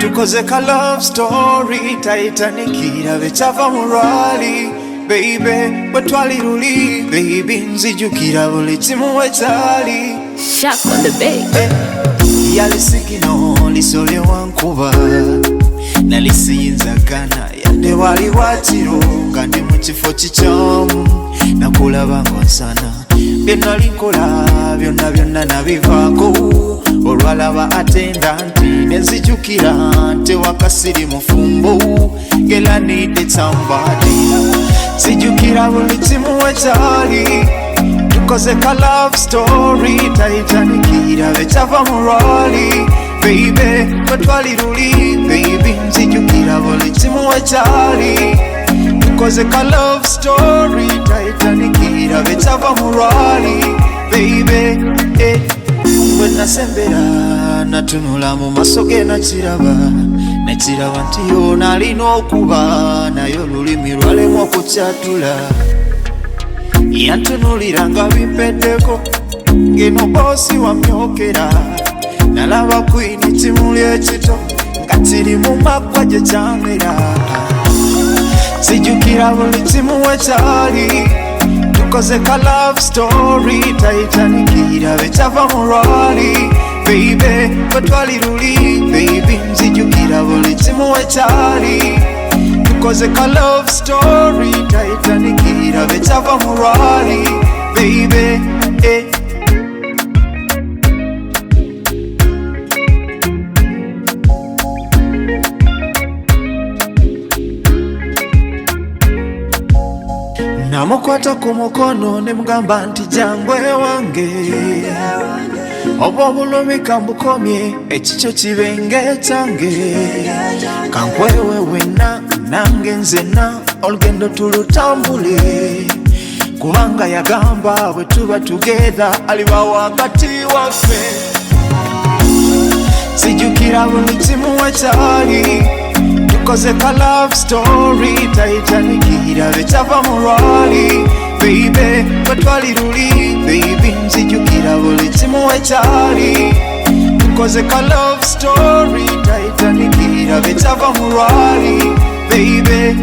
Tukoze ka love story Titanikira bechava murali baby bwetwali luli baby nzijukira buli kimu wetali Shock on the bay. Yalisikino lisolye wankuba nalisiyinzagana yande wali watiro nga ndi mu kifo kikyamu nakulaba ng'onsana byenalikola byonna nabivaako olwalaba attendanti nenzijukira nti wakasiri mufumbo ngela needed somebody zijukira buli kimu wekyali tukoze ka love story Titanikira bechava murali baby bwetwali luli baby nzijukira buli kimu wekyali tukoze ka love story Titanikira bechava murali baby bwenasembera natunula mu maso ge nakiraba nti yona alina okuba naye olulimi lwalemwa okukyatula yantunulira nga bimpeddeko ngeno boosi wamyokera nalaba kwini kimuli ekito nga kiri mu maggwa gye kyamera zijukira buli kimu wekyali tukoze ka love story Titanikira bechava murali baby bwetwali luli baby nzijukira buli kimu wekyali tukoze ka love story Titanikira bechava murali baby namukwata ku mukono ne mugamba nti jangwe wange oba obulumi kambukomye ekikyo kibenge kyange kankwewe wenna nange nzenna olugendo tulutambule kubanga yagamba bwe tuba together aliba wakati waffe zijukira buli kimu wekyali tukoze ka love story Titanikira bechava murali baby bwetwali luli baby nzijukira buli kimu wekyali tukoze ka love story Titanikira bechava murali baby